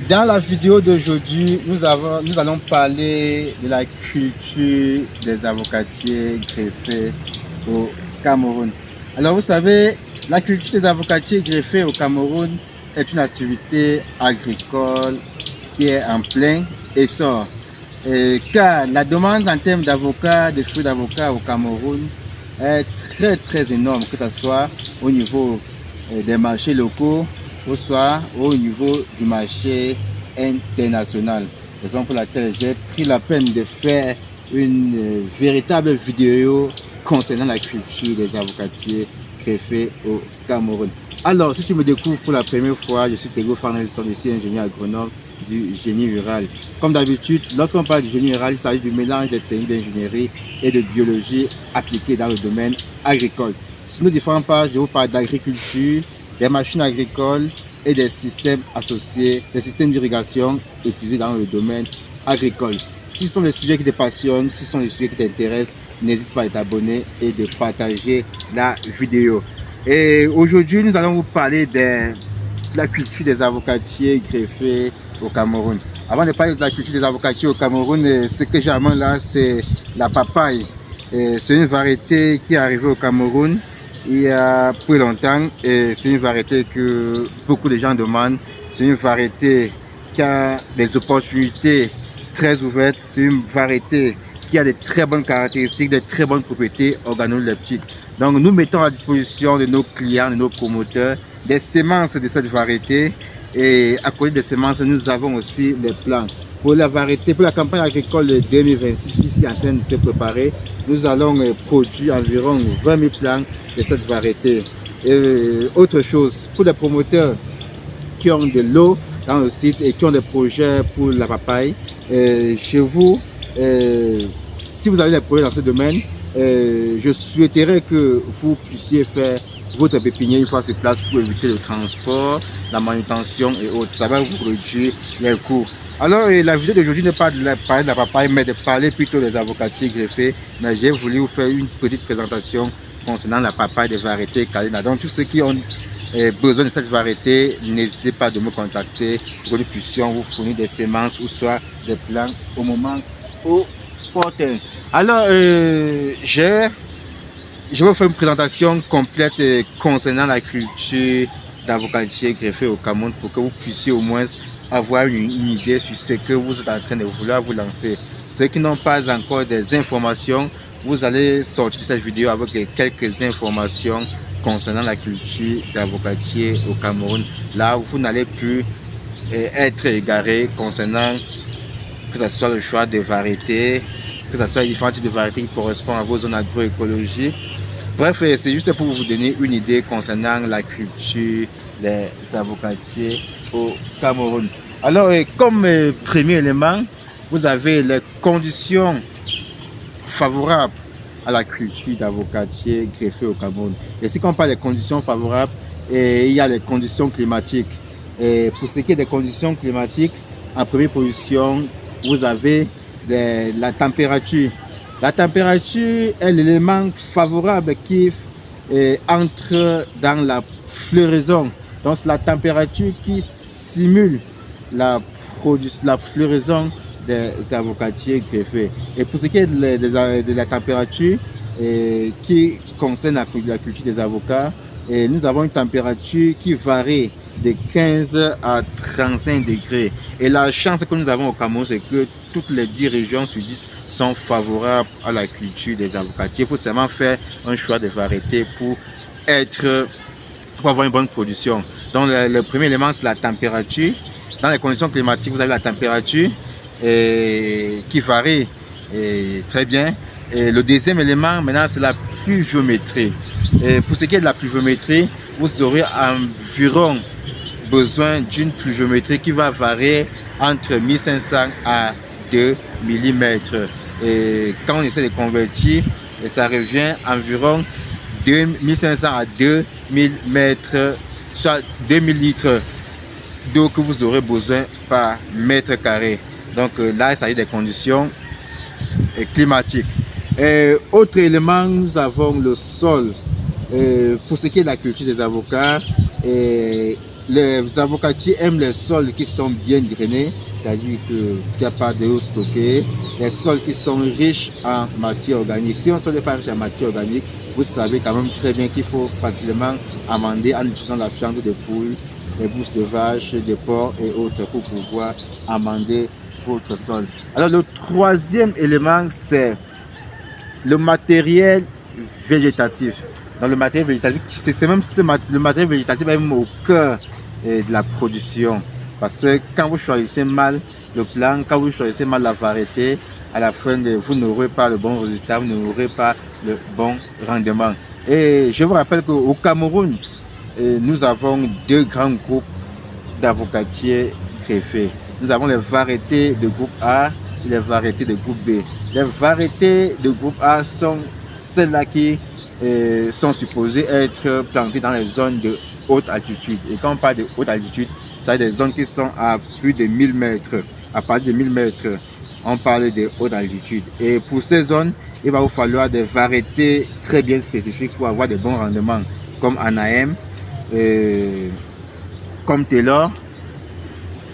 Dans la vidéo d'aujourd'hui, nous allons parler de la culture des avocatiers greffés au Cameroun. Alors vous savez, la culture des avocatiers greffés au Cameroun est une activité agricole qui est en plein essor. Car la demande en termes d'avocats, de fruits d'avocats au Cameroun est très énorme, que ce soit au niveau des marchés locaux ou soit au niveau du marché international. Raison pour laquelle j'ai pris la peine de faire une véritable vidéo concernant la culture des avocatiers greffés au Cameroun. Alors, si tu me découvres pour la première fois, je suis Tego Farnelson, je suis ingénieur agronome du génie rural. Comme d'habitude, lorsqu'on parle du génie rural, il s'agit du mélange des techniques d'ingénierie et de biologie appliquées dans le domaine agricole. Si nous différents pages, je vous parle d'agriculture, des machines agricoles et des systèmes associés, des systèmes d'irrigation utilisés dans le domaine agricole. Si ce sont les sujets qui te passionnent, si ce sont les sujets qui t'intéressent, n'hésite pas à t'abonner et de partager la vidéo. Et aujourd'hui, nous allons vous parler de la culture des avocatiers greffés au Cameroun. Avant de parler de la culture des avocatiers au Cameroun, ce que j'ai à main là, c'est la papaye. C'est une variété qui est arrivée au Cameroun il y a peu longtemps et c'est une variété que beaucoup de gens demandent. C'est une variété qui a des opportunités très ouvertes. C'est une variété qui a de très bonnes caractéristiques, de très bonnes propriétés organoleptiques. Donc nous mettons à disposition de nos clients, de nos promoteurs, des semences de cette variété. Et à côté des semences, nous avons aussi les plants. Pour la variété, pour la campagne agricole 2026 qui est en train de se préparer, nous allons produire environ 20 000 plants de cette variété. Et autre chose, pour les promoteurs qui ont de l'eau dans le site et qui ont des projets pour la papaye, chez vous, si vous avez des projets dans ce domaine, je souhaiterais que vous puissiez faire votre pépinière une fois sur place pour éviter le transport, la manutention et autres. Ça va vous réduire les coûts. Alors, la vidéo d'aujourd'hui n'est pas de parler de la papaye, mais de parler plutôt des avocatiers greffés. Mais j'ai voulu vous faire une petite présentation concernant la papaye des variétés Kalina. Donc, tous ceux qui ont besoin de cette variété, n'hésitez pas de me contacter pour que nous puissions vous fournir des semences ou soit des plants au moment opportun. Alors, je vais vous faire une présentation complète concernant la culture d'avocatiers greffés au Cameroun pour que vous puissiez au moins avoir une idée sur ce que vous êtes en train de vouloir vous lancer. Ceux qui n'ont pas encore des informations, vous allez sortir cette vidéo avec quelques informations concernant la culture d'avocatiers au Cameroun. Là, vous n'allez plus être égaré concernant que ce soit le choix des variétés, que ce soit les différents types de variétés qui correspondent à vos zones agroécologiques. Bref, c'est juste pour vous donner une idée concernant la culture des avocatiers au Cameroun. Alors, comme premier élément, vous avez les conditions favorables à la culture d'avocatiers greffés au Cameroun. Et si on parle des conditions favorables, il y a les conditions climatiques. Et pour ce qui est des conditions climatiques, en première position, vous avez la température. La température est l'élément favorable qui entre dans la floraison. Donc, c'est la température qui simule la floraison des avocatiers greffés. Et pour ce qui est de la température qui concerne la culture des avocats, nous avons une température qui varie de 15 à 35 degrés. Et la chance que nous avons au Cameroun, c'est que toutes les 10 régions sur 10 sont favorables à la culture des avocatiers. Il faut seulement faire un choix de variété pour avoir une bonne production. Donc le premier élément, c'est la température. Dans les conditions climatiques, vous avez la température qui varie très bien. Et le deuxième élément, maintenant, c'est la pluviométrie. Et pour ce qui est de la pluviométrie, vous aurez environ besoin d'une pluviométrie qui va varier entre 1500 à 2 mm. Et quand on essaie de convertir, ça revient environ 1500 à 2000 mètres, soit 2000 litres d'eau que vous aurez besoin par mètre carré. Donc là, il s'agit des conditions climatiques. Autre élément, nous avons le sol. Pour ce qui est de la culture des avocats, les avocatiers aiment les sols qui sont bien drainés, c'est-à-dire qu'il n'y a pas d'eau stockée, les sols qui sont riches en matière organique. Si un sol n'est pas riche en matière organique, vous savez quand même très bien qu'il faut facilement amender en utilisant la fiente de poule, les bousses de vache, des porcs et autres pour pouvoir amender votre sol. Alors le troisième élément, c'est le matériel végétatif. Dans le matériel végétatif, c'est même le matériel végétatif est même au cœur de la production. Parce que quand vous choisissez mal le plan, quand vous choisissez mal la variété, à la fin, vous n'aurez pas le bon résultat, vous n'aurez pas le bon rendement. Et je vous rappelle qu'au Cameroun, nous avons deux grands groupes d'avocatiers greffés. Nous avons les variétés de groupe A et les variétés de groupe B. Les variétés de groupe A sont celles-là qui sont supposées être plantées dans les zones de haute altitude. Et quand on parle de haute altitude, c'est des zones qui sont à plus de 1000 mètres. À partir de 1000 mètres, on parle de haute altitude. Et pour ces zones, il va vous falloir des variétés très bien spécifiques pour avoir de bons rendements, comme Anahem, comme Taylor,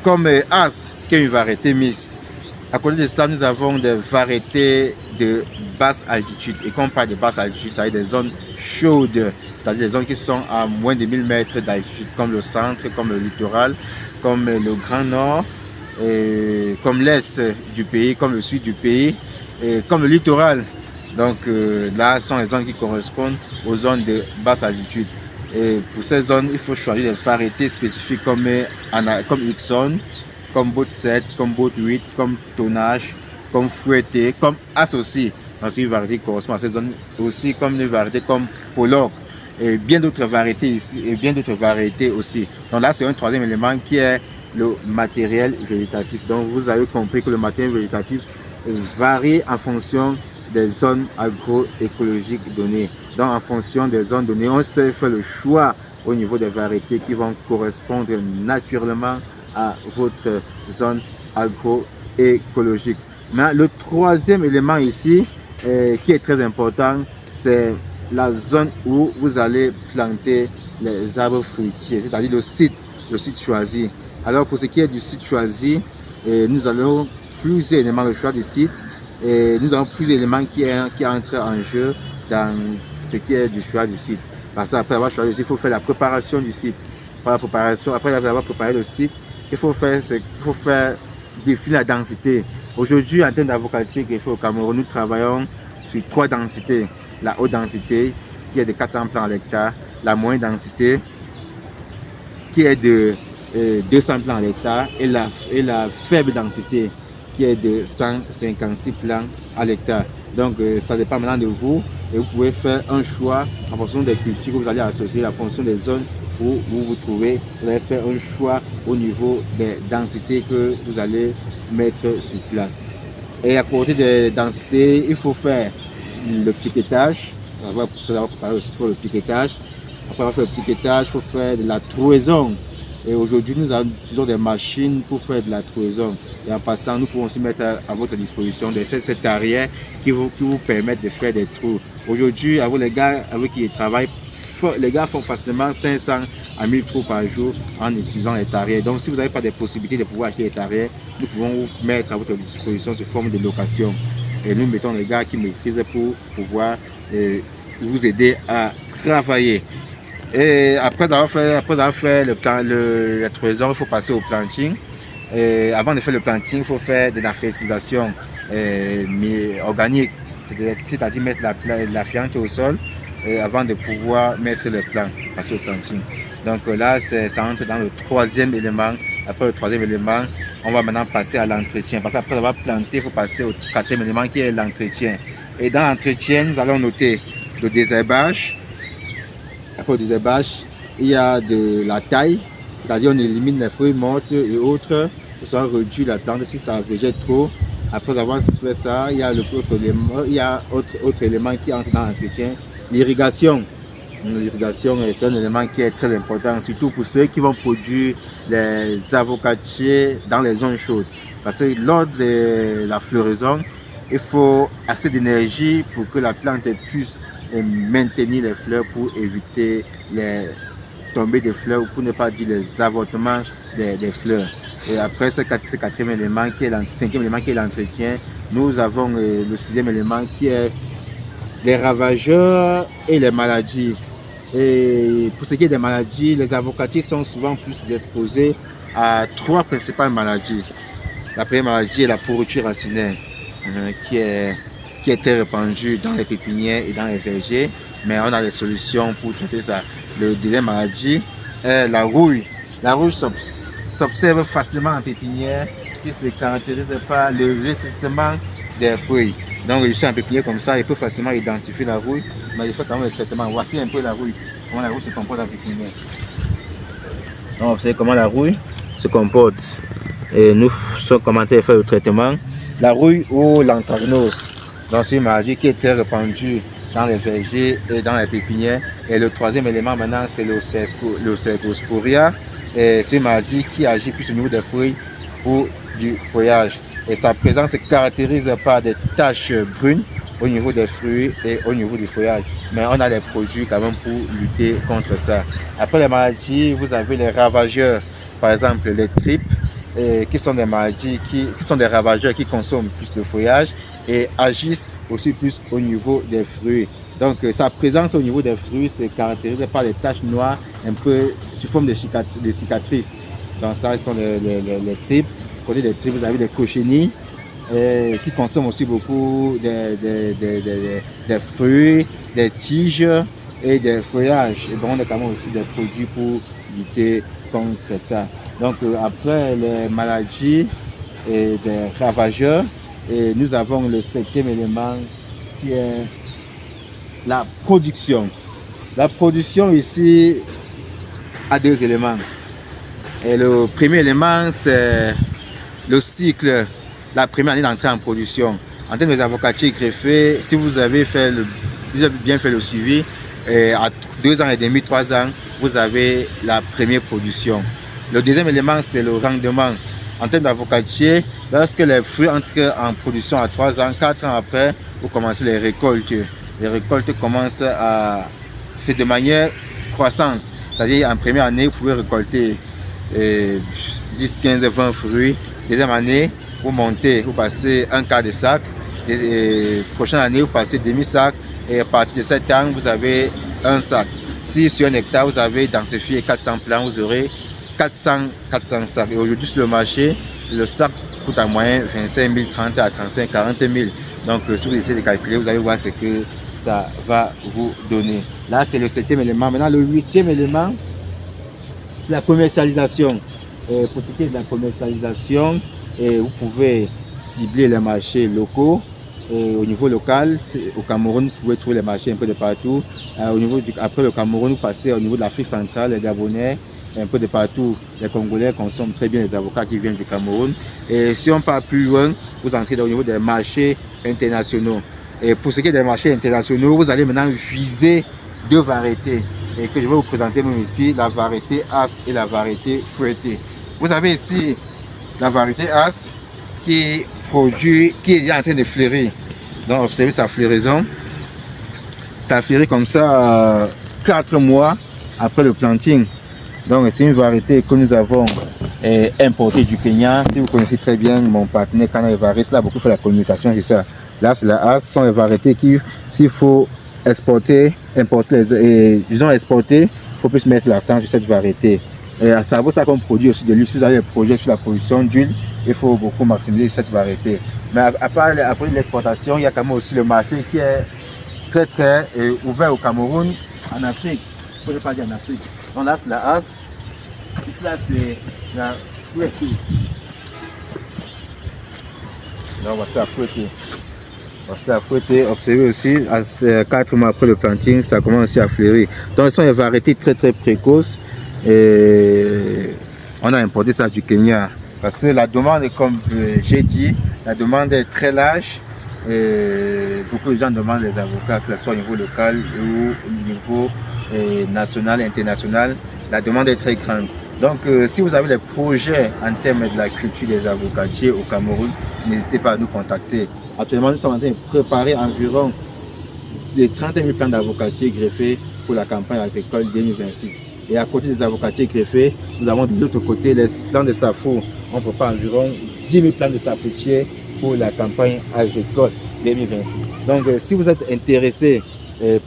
comme As, qui est une variété mixte. À côté de ça, nous avons des variétés de basse altitude. Et quand on parle de basse altitude, ça veut dire des zones chaudes, c'est-à-dire des zones qui sont à moins de 1000 mètres d'altitude, comme le centre, comme le littoral, comme le Grand Nord, et comme l'Est du pays, comme le Sud du pays, et comme le littoral. Donc là, ce sont les zones qui correspondent aux zones de basse altitude. Et pour ces zones, il faut choisir des variétés spécifiques comme Ixon, comme Boat 7, comme Boat 8, comme Tonnage, comme Fouetté, comme As aussi. Donc, une variété qui correspond à ces zones aussi, comme une variété comme Pollock, et bien d'autres variétés ici, et bien d'autres variétés aussi. Donc là, c'est un troisième élément qui est le matériel végétatif. Donc vous avez compris que le matériel végétatif varie en fonction des zones agroécologiques données. Donc en fonction des zones données, on sait faire le choix au niveau des variétés qui vont correspondre naturellement à votre zone agroécologique. Mais le troisième élément ici, qui est très important, c'est la zone où vous allez planter les arbres fruitiers, c'est-à-dire le site choisi. Alors pour ce qui est du site choisi, nous allons plusieurs éléments de choix du site et nous avons plusieurs éléments qui entrent en jeu dans ce qui est du choix du site. Parce qu'après avoir choisi, il faut faire la préparation du site. Après avoir préparé le site, il faut faire définir la densité. Aujourd'hui, en termes d'avocatier greffé au Cameroun, nous travaillons sur 3 densités. La haute densité, qui est de 400 plants à l'hectare. La moyenne densité, qui est de 200 plants à l'hectare. Et la faible densité, qui est de 156 plants à l'hectare. Donc, ça dépend maintenant de vous. Et vous pouvez faire un choix en fonction des cultures que vous allez associer, en fonction des zones où vous vous trouvez. Vous allez faire un choix au niveau des densités que vous allez mettre sur place. Et à côté des densités, il faut faire le piquetage. Après avoir préparé aussi, il faut le piquetage. Après avoir fait le piquetage, il faut faire de la trouaison. Et aujourd'hui, nous utilisons des machines pour faire de la trouaison. Et en passant, nous pouvons aussi mettre à votre disposition cette arrière qui vous permet de faire des trous. Aujourd'hui, avec les gars avec qui ils travaillent, les gars font facilement 500 à 1000 trous par jour en utilisant les tarières. Donc, si vous n'avez pas de possibilité de pouvoir acheter les tarières, nous pouvons vous mettre à votre disposition sous forme de location. Et nous mettons les gars qui maîtrisent pour pouvoir vous aider à travailler. Et après avoir fait la trouaison, il faut passer au planting. Et avant de faire le planting, il faut faire de la fertilisation organique, c'est-à-dire mettre la fiente au sol avant de pouvoir mettre les plants, passer au planting. Donc là, ça entre dans le troisième élément. Après le troisième élément, on va maintenant passer à l'entretien. Parce qu'après avoir planté, il faut passer au quatrième élément qui est l'entretien. Et dans l'entretien, nous allons noter le désherbage. Après le désherbage, il y a de la taille, c'est-à-dire on élimine les feuilles mortes et autres, pour réduire la plante si ça végète trop. Après avoir fait ça, il y a autre élément qui entre dans l'entretien, l'irrigation. L'irrigation, c'est un élément qui est très important, surtout pour ceux qui vont produire les avocatiers dans les zones chaudes. Parce que lors de la floraison, il faut assez d'énergie pour que la plante puisse maintenir les fleurs pour éviter tombées des fleurs, ou pour ne pas dire les avortements des fleurs. Et après ce quatrième élément, qui est le cinquième élément qui est l'entretien, nous avons le sixième élément qui est les ravageurs et les maladies. Et pour ce qui est des maladies, les avocatiers sont souvent plus exposés à 3 principales maladies. La première maladie est la pourriture racinaire, qui est très répandue dans les pépinières et dans les vergers, mais on a des solutions pour traiter ça. La deuxième maladie est la rouille. La rouille s'observe facilement en pépinière, qui se caractérise par le rétrécissement des feuilles. Donc, je suis en pépinière comme ça, il peut facilement identifier la rouille, mais il faut quand même le traitement. Voici un peu la rouille, comment la rouille se comporte en pépinière. Donc, vous savez comment la rouille se comporte. Et nous sommes commentés à faire le traitement. La rouille ou l'anthracnose, donc c'est une maladie qui est très répandue dans les vergers et dans les pépinières. Et le troisième élément maintenant, c'est le Cercosporia. C'est une maladie qui agit plus au niveau des feuilles ou du feuillage. Et sa présence se caractérise par des taches brunes au niveau des fruits et au niveau du feuillage. Mais on a des produits quand même pour lutter contre ça. Après les maladies, vous avez les ravageurs, par exemple les tripes, qui sont des maladies, qui sont des ravageurs qui consomment plus de feuillage et agissent aussi plus au niveau des fruits. Donc sa présence au niveau des fruits se caractérise par des taches noires un peu sous forme de cicatrices. Donc ça, ce sont les tripes. Côté des tripes, vous avez des cochenilles qui consomment aussi beaucoup des fruits, des tiges et des feuillages. Et donc on a quand même aussi des produits pour lutter contre ça. Donc après les maladies et des ravageurs, et nous avons le septième élément qui est la production. La production ici a 2 éléments. Et le premier élément, c'est le cycle, la première année d'entrée en production. En termes des avocatiers greffés, si vous avez bien fait le suivi, à 2 ans et demi, 3 ans, vous avez la première production. Le deuxième élément, c'est le rendement. En termes d'avocatier, lorsque les fruits entrent en production à 3 ans, 4 ans après, vous commencez les récoltes. Les récoltes commencent à faire de manière croissante. C'est-à-dire, en première année, vous pouvez récolter 10, 15, 20 fruits. Deuxième année, vous montez, vous passez un quart de sac. Prochaine année, vous passez demi-sac. Et à partir de 7 ans, vous avez un sac. Si sur un hectare, vous avez densifié 400 plants, vous aurez 400 sacs. Et aujourd'hui, sur le marché, le sac coûte en moyenne 25 000, 30 à 35, 40 000. Donc, si vous essayez de calculer, vous allez voir ce que ça va vous donner. Là, c'est le septième élément. Maintenant, le huitième élément, c'est la commercialisation. Pour ce qui est de la commercialisation, vous pouvez cibler les marchés locaux. Au niveau local, au Cameroun, vous pouvez trouver les marchés un peu de partout. Après le Cameroun, vous passez au niveau de l'Afrique centrale, les Gabonais, un peu de partout. Les Congolais consomment très bien les avocats qui viennent du Cameroun. Et si on part plus loin, vous entrez au niveau des marchés internationaux. Et pour ce qui est des marchés internationaux, vous allez maintenant viser 2 variétés. Et que je vais vous présenter même ici, la variété As et la variété fouettée. Vous avez ici la variété As qui est en train de fleurir. Donc observez sa floraison. Ça a fleuri comme ça 4 mois après le planting. Donc c'est une variété que nous avons importée du Kenya. Si vous connaissez très bien mon partenaire Kana Evaris, là beaucoup fait la communication, c'est ça. Là c'est la As, ce sont les variétés qui, s'il faut exporter, il faut plus mettre l'accent sur cette variété. Et à savoir ça qu'on produit aussi de l'huile. Si vous avez des projets sur la production d'huile, il faut beaucoup maximiser cette variété. Mais après l'exportation, il y a quand même aussi le marché qui est très très ouvert au Cameroun, en Afrique. Il ne faut pas dire en Afrique. Donc là c'est la As. Ici là c'est la fouettée. Donc voici la fouettée. Voici la fouettée. Observez aussi, à 4 mois après le planting, ça commence aussi à fleurir. Donc ce sont des variétés très très précoces. Et on a importé ça du Kenya. Parce que la demande, comme j'ai dit, la demande est très large. Et beaucoup de gens demandent les avocats, que ce soit au niveau local ou au niveau national et international. La demande est très grande. Donc, si vous avez des projets en termes de la culture des avocatiers au Cameroun, n'hésitez pas à nous contacter. Actuellement, nous sommes en train de préparer environ 30 000 plants d'avocatiers greffés pour la campagne agricole 2026. Et à côté des avocatiers greffés, nous avons de l'autre côté les plants de safou. On prépare environ 10 000 plants de safoutiers pour la campagne agricole 2026. Donc, si vous êtes intéressé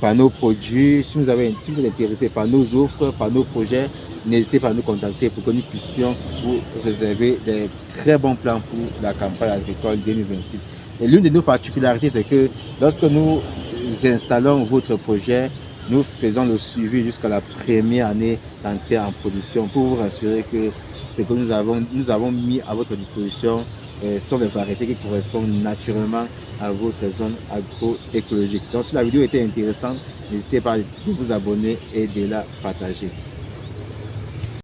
par nos produits, si vous êtes intéressé par nos offres, par nos projets, n'hésitez pas à nous contacter pour que nous puissions vous réserver des très bons plans pour la campagne agricole 2026. Et l'une de nos particularités, c'est que lorsque nous installons votre projet, nous faisons le suivi jusqu'à la première année d'entrée en production pour vous rassurer que ce que nous avons mis à votre disposition sont des variétés qui correspondent naturellement à votre zone agroécologique. Donc si la vidéo était intéressante, n'hésitez pas à vous abonner et de la partager.